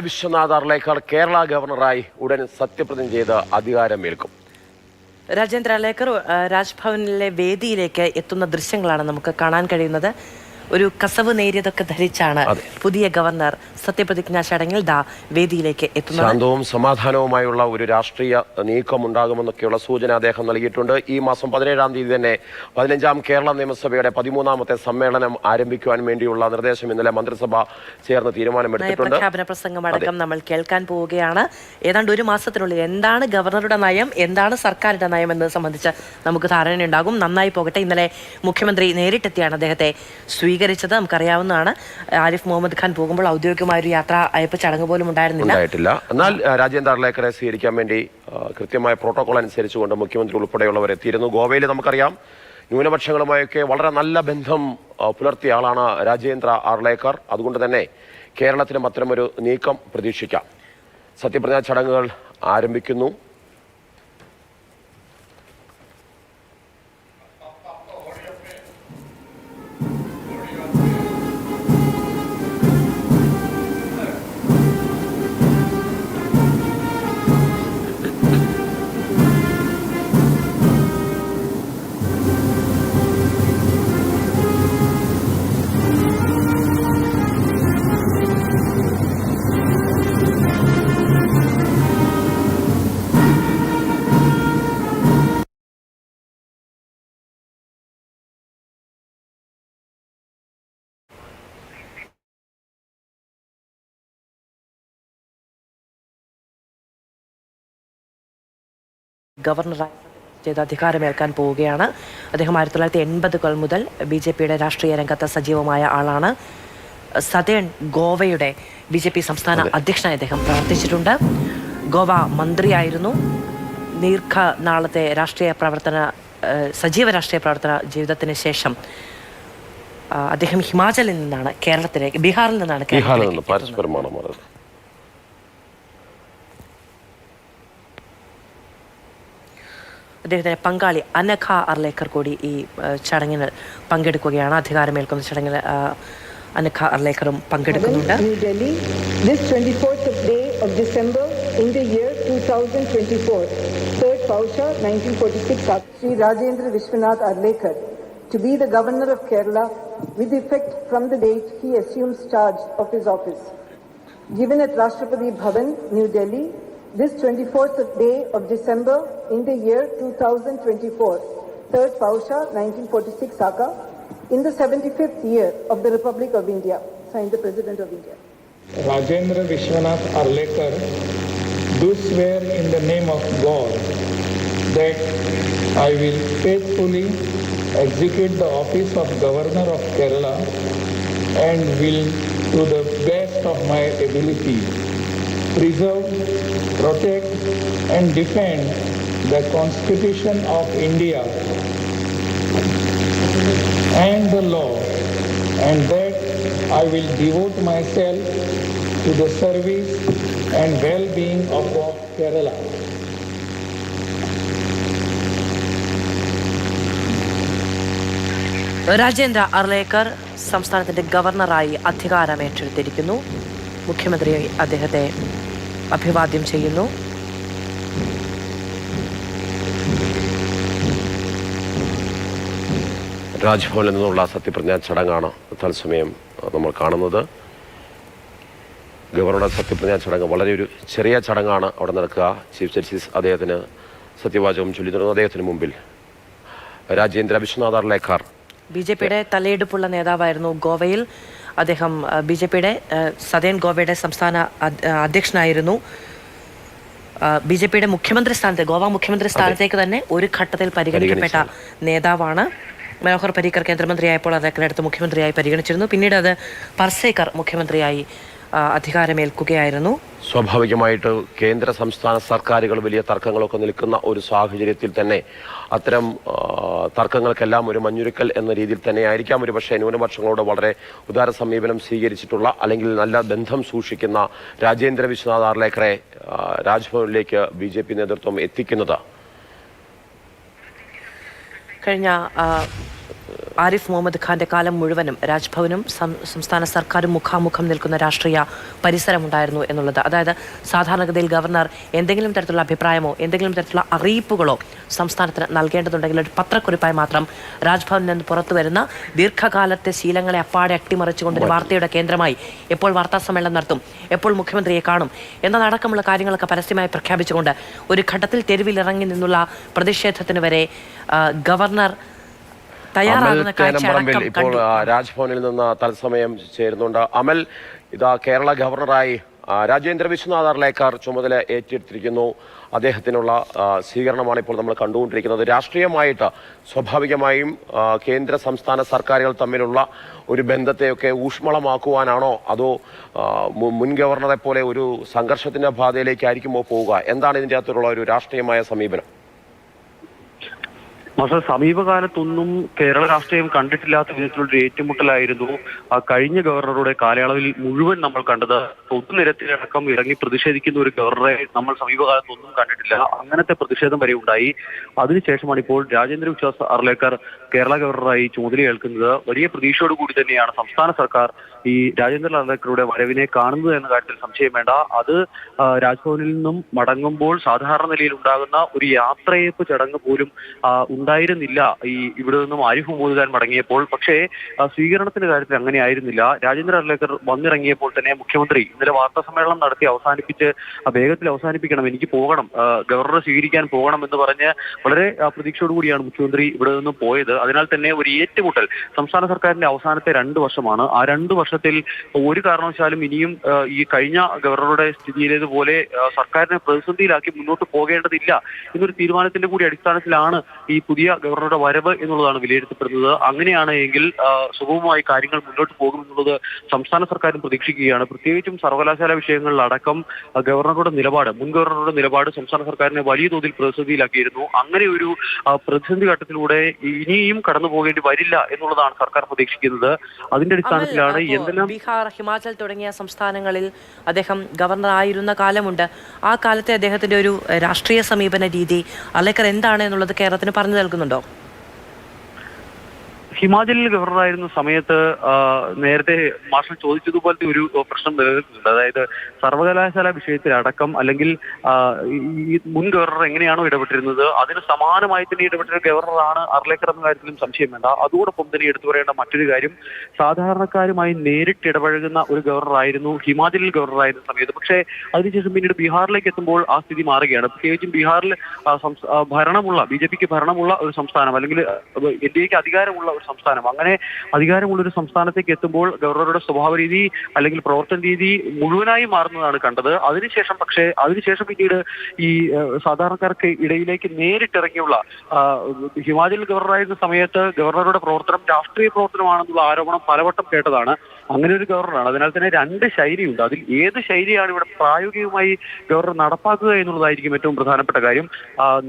വിശ്വനാഥ് അർലേക്കർ കേരള ഗവർണറായി ഉടൻ സത്യപ്രതിജ്ഞ ചെയ്ത് അധികാരമേൽക്കും. രാജേന്ദ്ര അർലേക്കർ രാജ്ഭവനിലെ വേദിയിലേക്ക് എത്തുന്ന ദൃശ്യങ്ങളാണ് നമുക്ക് കാണാൻ കഴിയുന്നത്. ഒരു കസവ് നേരിയതൊക്കെ ധരിച്ചാണ് പുതിയ ഗവർണർ സത്യപ്രതിജ്ഞാ ചടങ്ങിൽ വേദിയിലേക്ക് എത്തുന്നത്. ശാന്തവും സമാധാനവുമായുള്ള ഒരു രാഷ്ട്രീയ നീക്കം ഉണ്ടാകുമെന്നൊക്കെയുള്ള സൂചന അദ്ദേഹം നൽകിയിട്ടുണ്ട്. ഈ മാസം 17-ാം തീയതി തന്നെ 15-ാം കേരള നിയമസഭയുടെ 13-ാമത്തെ സമ്മേളനം ആരംഭിക്കുവാൻ വേണ്ടിയുള്ള നിർദ്ദേശം ഇന്നലെ മന്ത്രിസഭ ചേർന്ന് തീരുമാനമെടുത്തിട്ടുണ്ട്. പ്രഖ്യാപന പ്രസംഗം അടക്കം നമ്മൾ കേൾക്കാൻ പോവുകയാണ്. ഏതാണ്ട് ഒരു മാസത്തിനുള്ളിൽ എന്താണ് ഗവർണറുടെ നയം, എന്താണ് സർക്കാരിന്റെ നയം എന്നത് സംബന്ധിച്ച് നമുക്ക് ധാരണയുണ്ടാകും. നന്നായി പോകട്ടെ. ഇന്നലെ മുഖ്യമന്ത്രി നേരിട്ടെത്തിയാണ് അദ്ദേഹത്തെ സ്വീകരിച്ചത്. നമുക്കറിയാവുന്നതാണ്. ആരിഫ് മുഹമ്മദ് ഖാൻ പോകുമ്പോൾ ഔദ്യോഗികമായ ഒരു യാത്രാ അയപ്പ് ചടങ്ങ് പോലും ഉണ്ടായിരുന്നില്ല. എന്നാൽ രാജേന്ദ്ര അർലേക്കറെ സ്വീകരിക്കാൻ വേണ്ടി കൃത്യമായ പ്രോട്ടോകോൾ അനുസരിച്ചുകൊണ്ട് മുഖ്യമന്ത്രി ഉൾപ്പെടെയുള്ളവർ എത്തിയിരുന്നു. ഗോവയിൽ നമുക്കറിയാം ന്യൂനപക്ഷങ്ങളുമായൊക്കെ വളരെ നല്ല ബന്ധം പുലർത്തിയ ആളാണ് രാജേന്ദ്ര അർലേക്കർ. അതുകൊണ്ട് തന്നെ കേരളത്തിലും അത്തരമൊരു നീക്കം പ്രതീക്ഷിക്കാം. സത്യപ്രതിജ്ഞാ ചടങ്ങുകൾ ആരംഭിക്കുന്നു. ഗവർണറായി ചെയ്ത് അധികാരമേൽക്കാൻ പോവുകയാണ്. അദ്ദേഹം 1980 മുതൽ BJPയുടെ രാഷ്ട്രീയ രംഗത്ത് സജീവമായ ആളാണ്. സതേൺ ഗോവയുടെ BJP സംസ്ഥാന അധ്യക്ഷനായി അദ്ദേഹം പ്രവർത്തിച്ചിട്ടുണ്ട്. ഗോവ മന്ത്രിയായിരുന്നു. ദീർഘനാളത്തെ സജീവ രാഷ്ട്രീയ പ്രവർത്തന ജീവിതത്തിന് ശേഷം അദ്ദേഹം ഹിമാചലിൽ നിന്നാണ് ബീഹാറിൽ നിന്നാണ് അദ്ദേഹത്തിന്റെ പങ്കാളി അനഘ അർലേക്കർ കൂടി ഈ ചടങ്ങിൽ പങ്കെടുക്കുകയാണ്. അധികാരമേൽക്കുന്ന ചടങ്ങിൽ അനഘ അർലേക്കറും പങ്കെടുക്കുന്നുണ്ട്. This 24th day of December in the year 2024, 3rd Pausha 1946, Sri Rajendra Vishwanath Arlekar to be the Governor of Kerala with effect from the date he assumes charge of his office. Given at Rashtrapati Bhavan, New Delhi, this 24th day of December in the year 2024, 3rd Pausha 1946 Saka, in the 75th year of the Republic of India, signed the President of India. Rajendra Vishwanath Arlekar do swear in the name of God that I will faithfully execute the office of Governor of Kerala and will, to the best of my ability, preserve, protect and defend the Constitution of India and the law, and that I will devote myself to the service and well-being of Kerala. Rajendra Arlekar സംസ്ഥാനത്തിന്റെ ഗവർണറായി അധികാരമേറ്റെടുത്തിരിക്കുന്നു. മുഖ്യമന്ത്രി അദ്ദേഹത്തെ അഭിവാദ്യം ചെയ്യുന്നു. രാജ്ഭവനിൽ നിന്നുള്ള സത്യപ്രതിജ്ഞാ ചടങ്ങാണ് തത്സമയം നമ്മൾ കാണുന്നത്. ഗവർണറുടെ സത്യപ്രതിജ്ഞാ ചടങ്ങ് വളരെ ഒരു ചെറിയ ചടങ്ങാണ് അവിടെ നടക്കുക. ചീഫ് ജസ്റ്റിസ് അദ്ദേഹത്തിന് സത്യവാചകം ചൊല്ലി തുടങ്ങുന്നു. അദ്ദേഹത്തിന് മുമ്പിൽ രാജേന്ദ്ര വിശ്വനാഥ് അർലേക്കർ BJPയുടെ തലയെടുപ്പുള്ള നേതാവായിരുന്നു. ഗോവയിൽ അദ്ദേഹം BJPയുടെ സതേൺ ഗോവയുടെ സംസ്ഥാന അധ്യക്ഷനായിരുന്നു. BJPയുടെ മുഖ്യമന്ത്രി സ്ഥാനത്ത് ഗോവ മുഖ്യമന്ത്രി സ്ഥാനത്തേക്ക് തന്നെ ഒരു ഘട്ടത്തിൽ പരിഗണിക്കപ്പെട്ട നേതാവാണ്. മനോഹർ പരീക്കർ കേന്ദ്രമന്ത്രിയായപ്പോൾ അദ്ദേഹത്തിനടുത്ത് മുഖ്യമന്ത്രിയായി പരിഗണിച്ചിരുന്നു. പിന്നീട് അത് പർസേക്കർ മുഖ്യമന്ത്രിയായി അധികാരമേൽക്കുകയായിരുന്നു. സ്വാഭാവികമായിട്ട് കേന്ദ്ര സംസ്ഥാന സർക്കാരുകൾ വലിയ തർക്കങ്ങളൊക്കെ നിൽക്കുന്ന ഒരു സാഹചര്യത്തിൽ തന്നെ അത്തരം തർക്കങ്ങൾക്കെല്ലാം ഒരു മഞ്ഞുരുക്കൽ എന്ന രീതിയിൽ തന്നെ ആയിരിക്കാം ഒരു പക്ഷേ ന്യൂനപക്ഷങ്ങളോട് വളരെ ഉദാര സമീപനം സ്വീകരിച്ചിട്ടുള്ള അല്ലെങ്കിൽ നല്ല ബന്ധം സൂക്ഷിക്കുന്ന രാജേന്ദ്ര വിശ്വനാഥ് അർലേക്കറെ രാജ്ഭവനിലേക്ക് BJP നേതൃത്വം എത്തിക്കുന്നത്. കഴിഞ്ഞ ആരിഫ് മുഹമ്മദ് ഖാന്റെ കാലം മുഴുവനും രാജ്ഭവനും സംസ്ഥാന സർക്കാരും മുഖാമുഖം നിൽക്കുന്ന രാഷ്ട്രീയ പരിസരമുണ്ടായിരുന്നു എന്നുള്ളത്. അതായത് സാധാരണഗതിയിൽ ഗവർണർ എന്തെങ്കിലും തരത്തിലുള്ള അഭിപ്രായമോ എന്തെങ്കിലും തരത്തിലുള്ള അറിയിപ്പുകളോ സംസ്ഥാനത്തിന് നൽകേണ്ടതുണ്ടെങ്കിൽ ഒരു പത്രക്കുറിപ്പായി മാത്രം രാജ്ഭവനിൽ നിന്ന് പുറത്തു വരുന്ന ദീർഘകാലത്തെ ശീലങ്ങളെ അപ്പാടെ അട്ടിമറിച്ചുകൊണ്ട് ഒരു വാർത്തയുടെ കേന്ദ്രമായി എപ്പോൾ വാർത്താ സമ്മേളനം നടത്തും, എപ്പോൾ മുഖ്യമന്ത്രിയെ കാണും എന്നതടക്കമുള്ള കാര്യങ്ങളൊക്കെ പരസ്യമായി പ്രഖ്യാപിച്ചുകൊണ്ട് ഒരു ഘട്ടത്തിൽ തെരുവിലിറങ്ങി നിന്നുള്ള പ്രതിഷേധത്തിന് വരെ ഗവർണർ തയ്യാറാകുന്ന കാഴ്ച ഇപ്പോൾ രാജ്ഭവനിൽ നിന്ന് തത്സമയം ചേരുന്നുണ്ട്. അമൽ, ഇതാ കേരള ഗവർണറായി രാജേന്ദ്ര വിശ്വനാഥ് അർലേക്കർ ചുമതല ഏറ്റെടുത്തിരിക്കുന്നു. അദ്ദേഹത്തിനുള്ള സ്വീകരണമാണ് ഇപ്പോൾ നമ്മൾ കണ്ടുകൊണ്ടിരിക്കുന്നത്. രാഷ്ട്രീയമായിട്ട് സ്വാഭാവികമായും കേന്ദ്ര സംസ്ഥാന സർക്കാരുകൾ തമ്മിലുള്ള ഒരു ബന്ധത്തെയൊക്കെ ഊഷ്മളമാക്കുവാനാണോ അതോ മുൻ ഗവർണറെ പോലെ ഒരു സംഘർഷത്തിന്റെ പാതയിലേക്കായിരിക്കുമോ പോവുക? എന്താണ് ഇതിൻ്റെ അകത്തുള്ള ഒരു രാഷ്ട്രീയമായ സമീപനം? സമീപകാലത്തൊന്നും കേരള രാഷ്ട്രീയം കണ്ടിട്ടില്ലാത്ത വിധത്തിലുള്ള ഏറ്റുമുട്ടലായിരുന്നു കഴിഞ്ഞ ഗവർണറുടെ കാലയളവിൽ മുഴുവൻ നമ്മൾ കണ്ടത്. പൊതുനിരത്തിലടക്കം ഇറങ്ങി പ്രതിഷേധിക്കുന്ന ഒരു ഗവർണറെ നമ്മൾ സമീപകാലത്തൊന്നും കണ്ടിട്ടില്ല. അങ്ങനത്തെ പ്രതിഷേധം വരെ ഉണ്ടായി. അതിനുശേഷമാണ് ഇപ്പോൾ രാജേന്ദ്ര വിശ്വാസ് അർലേക്കർ കേരള ഗവർണറായി ചുമതലയേൽക്കുന്നത്. വലിയ പ്രതീക്ഷയോടുകൂടി തന്നെയാണ് സംസ്ഥാന സർക്കാർ ഈ രാജേന്ദ്ര അർലേക്കറുടെ വരവിനെ കാണുന്നത് എന്ന കാര്യത്തിൽ സംശയം വേണ്ട. അത് രാജ്ഭവനിൽ നിന്നും മടങ്ങുമ്പോൾ സാധാരണ നിലയിൽ ഉണ്ടാകുന്ന ഒരു യാത്രയയപ്പ് ചടങ്ങ് പോലും ഉണ്ടായിരുന്നില്ല ഇവിടെ നിന്നും ആരിഫ് മുഹമ്മദ് ഖാൻ മടങ്ങിയപ്പോൾ. പക്ഷേ സ്വീകരണത്തിന്റെ കാര്യത്തിൽ അങ്ങനെ ആയിരുന്നില്ല. രാജേന്ദ്ര അർലേക്കർ വന്നിറങ്ങിയപ്പോൾ തന്നെ മുഖ്യമന്ത്രി ഇന്നലെ വാർത്താ സമ്മേളനം നടത്തി വേഗത്തിൽ അവസാനിപ്പിക്കണം, എനിക്ക് പോകണം, ഗവർണറെ സ്വീകരിക്കാൻ പോകണം എന്ന് പറഞ്ഞ് വളരെ പ്രതീക്ഷയോടുകൂടിയാണ് മുഖ്യമന്ത്രി ഇവിടെ നിന്നും പോയത്. അതിനാൽ തന്നെ ഒരു ഏറ്റുമുട്ടൽ സംസ്ഥാന സർക്കാരിന്റെ അവസാനത്തെ 2 വർഷമാണ്. ആ 2 വർഷത്തിൽ ഒരു കാരണവശാലും ഇനിയും ഈ കഴിഞ്ഞ ഗവർണറുടെ സ്ഥിതിയിലേതുപോലെ സർക്കാരിനെ പ്രതിസന്ധിയിലാക്കി മുന്നോട്ട് പോകേണ്ടതില്ല എന്നൊരു തീരുമാനത്തിന്റെ കൂടി അടിസ്ഥാനത്തിലാണ് ഈ പുതിയ ഗവർണറുടെ വരവ് എന്നുള്ളതാണ് വിലയിരുത്തപ്പെടുന്നത്. അങ്ങനെയാണ് എങ്കിൽ സുഗമമായി കാര്യങ്ങൾ മുന്നോട്ട് പോകുമെന്നുള്ളത് സംസ്ഥാന സർക്കാരും പ്രതീക്ഷിക്കുകയാണ്. പ്രത്യേകിച്ചും സർവകലാശാല വിഷയങ്ങളിലടക്കം മുൻ ഗവർണറുടെ നിലപാട് സംസ്ഥാന സർക്കാരിനെ വലിയ തോതിൽ പ്രതിസന്ധിയിലാക്കിയിരുന്നു. അങ്ങനെ ഒരു പ്രതിസന്ധി ഘട്ടത്തിലൂടെ ഇനിയും കടന്നു പോകേണ്ടി വരില്ല എന്നുള്ളതാണ് സർക്കാർ പ്രതീക്ഷിക്കുന്നത്. അതിന്റെ അടിസ്ഥാനത്തിലാണ് ബീഹാർ, ഹിമാചൽ തുടങ്ങിയ സംസ്ഥാനങ്ങളിൽ അദ്ദേഹം ഗവർണർ ആയിരുന്ന കാലമുണ്ട്. ആ കാലത്തെ അദ്ദേഹത്തിന്റെ ഒരു രാഷ്ട്രീയ സമീപന രീതി അർലേക്കർ എന്താണ് എന്നുള്ളത് കേരളത്തിന് പറഞ്ഞു നൽകുന്നുണ്ടോ? ഹിമാചലിൽ ഗവർണറായിരുന്ന സമയത്ത് നേരത്തെ മാർഷൽ ചോദിച്ചതുപോലത്തെ ഒരു പ്രശ്നം നിലനിൽക്കുന്നുണ്ട്. അതായത് സർവകലാശാല വിഷയത്തിലടക്കം അല്ലെങ്കിൽ ഈ മുൻ ഗവർണർ എങ്ങനെയാണോ ഇടപെട്ടിരുന്നത് അതിന് സമാനമായി തന്നെ ഇടപെട്ടൊരു ഗവർണറാണ് അർലേക്കർ എന്ന കാര്യത്തിലും സംശയം വേണ്ട. അതോടൊപ്പം തന്നെ എടുത്തു പറയേണ്ട മറ്റൊരു കാര്യം, സാധാരണക്കാരുമായി നേരിട്ട് ഇടപഴകുന്ന ഒരു ഗവർണറായിരുന്നു ഹിമാചലിൽ ഗവർണറായിരുന്ന സമയത്ത്. പക്ഷേ അതിനുശേഷം പിന്നീട് ബീഹാറിലേക്ക് എത്തുമ്പോൾ ആ സ്ഥിതി മാറുകയാണ്. പ്രത്യേകിച്ചും ബീഹാറിൽ BJP ഭരണമുള്ള ഒരു സംസ്ഥാനം, അല്ലെങ്കിൽ NDAക്ക് അധികാരമുള്ള ഒരു സംസ്ഥാനം. അങ്ങനെ അധികാരമുള്ള ഒരു സംസ്ഥാനത്തേക്ക് എത്തുമ്പോൾ ഗവർണറുടെ സ്വഭാവ രീതി അല്ലെങ്കിൽ പ്രവർത്തന രീതി മുഴുവനായി മാറുന്നതാണ് കണ്ടത്. അതിനുശേഷം പിന്നീട് ഈ സാധാരണക്കാർക്ക് ഇടയിലേക്ക് നേരിട്ടിറങ്ങിയുള്ള ഹിമാചൽ ഗവർണറായിരുന്ന സമയത്ത് ഗവർണറുടെ പ്രവർത്തനം രാഷ്ട്രീയ പ്രവർത്തനമാണെന്നുള്ള ആരോപണം പലവട്ടം കേട്ടതാണ്. അങ്ങനെ ഒരു ഗവർണറാണ്. അതിനാൽ തന്നെ 2 ശൈലിയുണ്ട്. അതിൽ ഏത് ശൈലിയാണ് ഇവിടെ പ്രായോഗികമായി ഗവർണർ നടപ്പാക്കുക എന്നുള്ളതായിരിക്കും ഏറ്റവും പ്രധാനപ്പെട്ട കാര്യം.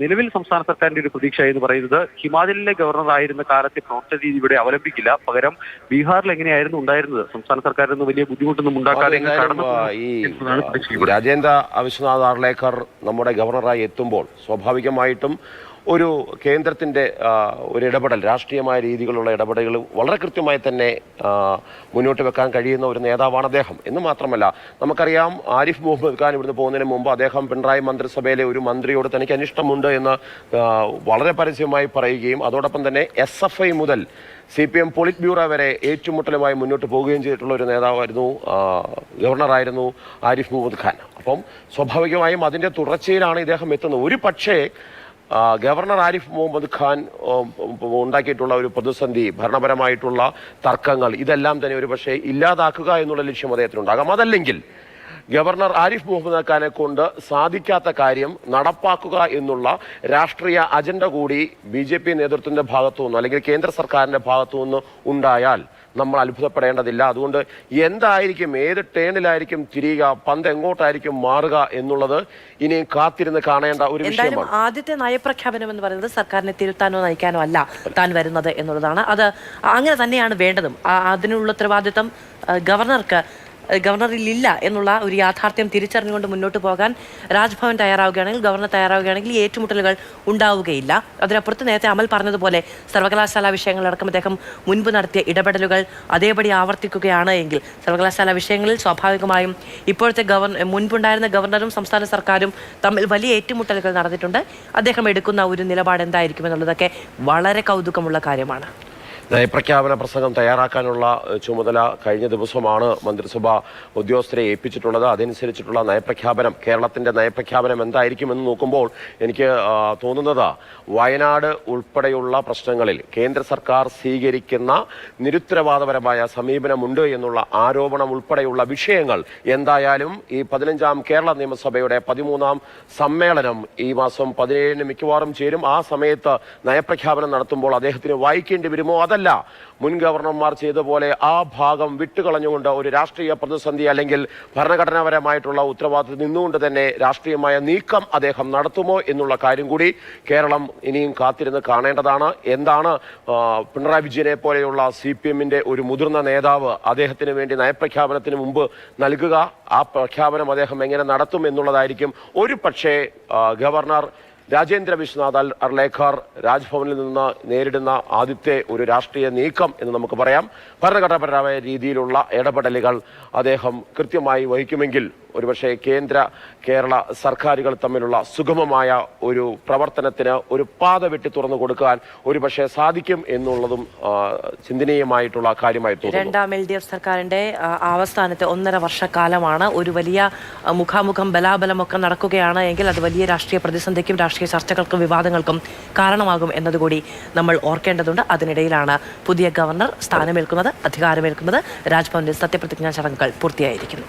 നിലവിൽ സംസ്ഥാന സർക്കാരിന്റെ ഒരു പ്രതീക്ഷ എന്ന് പറയുന്നത് ഹിമാചലിലെ ഗവർണറായിരുന്ന കാലത്തെ പ്രവർത്തന രീതി ഇവിടെ അവലംബിക്കില്ല. പകരം ബീഹാറിൽ എങ്ങനെയായിരുന്നു ഉണ്ടായിരുന്നത്, സംസ്ഥാന സർക്കാരിന് വലിയ ബുദ്ധിമുട്ടൊന്നും ഉണ്ടാക്കാതെ രാജേന്ദ്ര വിശ്വനാഥ് അർലേക്കർ നമ്മുടെ ഗവർണറായി എത്തുമ്പോൾ സ്വാഭാവികമായിട്ടും ഒരു കേന്ദ്രത്തിന്റെ ഒരു ഇടപെടൽ, രാഷ്ട്രീയമായ രീതികളുള്ള ഇടപെടലുകൾ വളരെ കൃത്യമായി തന്നെ മുന്നോട്ട് വെക്കാൻ കഴിയുന്ന ഒരു നേതാവാണ് അദ്ദേഹം. എന്ന് മാത്രമല്ല, നമുക്കറിയാം ആരിഫ് മുഹമ്മദ് ഖാൻ ഇവിടുന്ന് പോകുന്നതിന് മുമ്പ് അദ്ദേഹം പിണറായി മന്ത്രിസഭയിലെ ഒരു മന്ത്രിയോട് തനിക്ക് അനിഷ്ടമുണ്ട് എന്ന് വളരെ പരസ്യമായി പറയുകയും അതോടൊപ്പം തന്നെ SFI മുതൽ CPM പോളിറ്റ് ബ്യൂറോ വരെ ഏറ്റുമുട്ടലുമായി മുന്നോട്ട് പോവുകയും ചെയ്തിട്ടുള്ള ഒരു നേതാവായിരുന്നു, ഗവർണറായിരുന്നു ആരിഫ് മുഹമ്മദ് ഖാൻ. അപ്പം സ്വാഭാവികമായും അതിൻ്റെ തുടർച്ചയിലാണ് ഇദ്ദേഹം എത്തുന്നത്. ഒരു പക്ഷേ ഗവർണർ ആരിഫ് മുഹമ്മദ് ഖാൻ ഉണ്ടാക്കിയിട്ടുള്ള ഒരു പ്രതിസന്ധി, ഭരണപരമായിട്ടുള്ള തർക്കങ്ങൾ, ഇതെല്ലാം തന്നെ ഒരു പക്ഷേ ഇല്ലാതാക്കുക എന്നുള്ള ലക്ഷ്യം അദ്ദേഹത്തിനുണ്ടാകാം. അതല്ലെങ്കിൽ ഗവർണർ ആരിഫ് മുഹമ്മദ് ഖാനെ കൊണ്ട് സാധിക്കാത്ത കാര്യം നടപ്പാക്കുക എന്നുള്ള രാഷ്ട്രീയ അജണ്ട കൂടി BJP നേതൃത്വത്തിന്റെ ഭാഗത്തു നിന്ന് അല്ലെങ്കിൽ കേന്ദ്ര സർക്കാരിന്റെ ഭാഗത്തു നിന്ന് ഉണ്ടായാൽ നമ്മൾ അത്ഭുതപ്പെടേണ്ടതില്ല. അതുകൊണ്ട് എന്തായിരിക്കും, ഏത് ടേണിലായിരിക്കും തിരിയുക, പന്ത് എങ്ങോട്ടായിരിക്കും മാറുക എന്നുള്ളത് ഇനിയും കാത്തിരുന്ന് കാണേണ്ട ഒരു വിഷയമാണ്. ആദ്യത്തെ നയപ്രഖ്യാപനം എന്ന് പറയുന്നത് സർക്കാരിനെ തിരുത്താനോ നയിക്കാനോ അല്ല താൻ വരുന്നത് എന്നുള്ളതാണ്. അത് അങ്ങനെ തന്നെയാണ് വേണ്ടതും. അതിനുള്ള ഉത്തരവാദിത്തം ഗവർണർക്ക് ഗവർണറിൽ ഇല്ല എന്നുള്ള ഒരു യാഥാർത്ഥ്യം തിരിച്ചറിഞ്ഞുകൊണ്ട് മുന്നോട്ട് പോകാൻ രാജ്ഭവൻ തയ്യാറാവുകയാണെങ്കിൽ, ഗവർണർ തയ്യാറാവുകയാണെങ്കിൽ ഈ ഏറ്റുമുട്ടലുകൾ ഉണ്ടാവുകയില്ല. അതിനപ്പുറത്ത് നേരത്തെ അമൽ പറഞ്ഞതുപോലെ സർവകലാശാല വിഷയങ്ങളിലടക്കം അദ്ദേഹം മുൻപ് നടത്തിയ ഇടപെടലുകൾ അതേപടി ആവർത്തിക്കുകയാണ് എങ്കിൽ സർവകലാശാല വിഷയങ്ങളിൽ സ്വാഭാവികമായും ഇപ്പോഴത്തെ മുൻപുണ്ടായിരുന്ന ഗവർണറും സംസ്ഥാന സർക്കാരും തമ്മിൽ വലിയ ഏറ്റുമുട്ടലുകൾ നടന്നിട്ടുണ്ട്. അദ്ദേഹം എടുക്കുന്ന ഒരു നിലപാട് എന്തായിരിക്കും എന്നുള്ളതൊക്കെ വളരെ കൗതുകമുള്ള കാര്യമാണ്. നയപ്രഖ്യാപന പ്രസംഗം തയ്യാറാക്കാനുള്ള ചുമതല കഴിഞ്ഞ ദിവസമാണ് മന്ത്രിസഭ ഉദ്യോഗസ്ഥരെ ഏൽപ്പിച്ചിട്ടുള്ളത്. അതനുസരിച്ചിട്ടുള്ള നയപ്രഖ്യാപനം, കേരളത്തിന്റെ നയപ്രഖ്യാപനം എന്തായിരിക്കുമെന്ന് നോക്കുമ്പോൾ എനിക്ക് തോന്നുന്നത് വയനാട് ഉൾപ്പെടെയുള്ള പ്രശ്നങ്ങളിൽ കേന്ദ്ര സർക്കാർ സ്വീകരിക്കുന്ന നിരുത്തരവാദപരമായ സമീപനമുണ്ട് എന്നുള്ള ആരോപണം ഉൾപ്പെടെയുള്ള വിഷയങ്ങൾ എന്തായാലും ഈ 15ാം കേരള നിയമസഭയുടെ 13ാം സമ്മേളനം ഈ മാസം 17-ന് മിക്കവാറും ചേരും. ആ സമയത്ത് നയപ്രഖ്യാപനം നടത്തുമ്പോൾ അദ്ദേഹത്തിന് വായിക്കേണ്ടി വരുമോ? അതല്ല, മുൻ ഗവർണർമാർ ചെയ്ത പോലെ ആ ഭാഗം വിട്ടുകളഞ്ഞുകൊണ്ട് ഒരു രാഷ്ട്രീയ പ്രതിസന്ധി അല്ലെങ്കിൽ ഭരണഘടനാപരമായിട്ടുള്ള ഉത്തരവാദിത്തത്തിൽ നിന്നുകൊണ്ട് തന്നെ രാഷ്ട്രീയമായ നീക്കം അദ്ദേഹം നടത്തുമോ എന്നുള്ള കാര്യം കൂടി കേരളം ഇനിയും കാത്തിരുന്ന് കാണേണ്ടതാണ്. എന്താണ് പിണറായി വിജയനെ പോലെയുള്ള CPM-ന്റെ ഒരു മുതിർന്ന നേതാവ് അദ്ദേഹത്തിന് വേണ്ടി നയപ്രഖ്യാപനത്തിന് മുമ്പ് നൽകുക? ആ പ്രഖ്യാപനം അദ്ദേഹം എങ്ങനെ നടത്തും എന്നുള്ളതായിരിക്കും ഒരു പക്ഷേ ഗവർണർ രാജേന്ദ്ര വിശ്വനാഥ് അർലേക്കർ രാജ്ഭവനിൽ നിന്ന് നേരിടുന്ന ആദ്യത്തെ ഒരു രാഷ്ട്രീയ നീക്കം എന്ന് നമുക്ക് പറയാം. ഭരണഘടനാപരമായ രീതിയിലുള്ള ഇടപെടലുകൾ അദ്ദേഹം കൃത്യമായി വഹിക്കുമെങ്കിൽ ഒരുപക്ഷെ കേരള സർക്കാരുകൾ തമ്മിലുള്ള സുഗമമായ ഒരു പ്രവർത്തനത്തിന് ഒരു പാത വെട്ടി തുറന്നു കൊടുക്കാൻ ഒരുപക്ഷെ സാധിക്കും എന്നുള്ളതും ചിന്തനീയമായിട്ടുള്ള കാര്യമായി തോന്നുന്നു. 2ാം LDF സർക്കാരിന്റെ അവസാനത്തെ 1.5 വർഷക്കാലമാണ്. ഒരു വലിയ മുഖാമുഖം ബലാബലമൊക്കെ നടക്കുകയാണ് എങ്കിൽ അത് വലിയ രാഷ്ട്രീയ പ്രതിസന്ധിക്കും രാഷ്ട്രീയ ചർച്ചകൾക്കും വിവാദങ്ങൾക്കും കാരണമാകും എന്നതുകൂടി നമ്മൾ ഓർക്കേണ്ടതുണ്ട്. അതിനിടയിലാണ് പുതിയ ഗവർണർ സ്ഥാനമേൽക്കുന്നത്, അധികാരമേൽക്കുന്നത്. രാജ്ഭവനിൽ സത്യപ്രതിജ്ഞാ ചടങ്ങുകൾ പൂർത്തിയായിരിക്കുന്നു.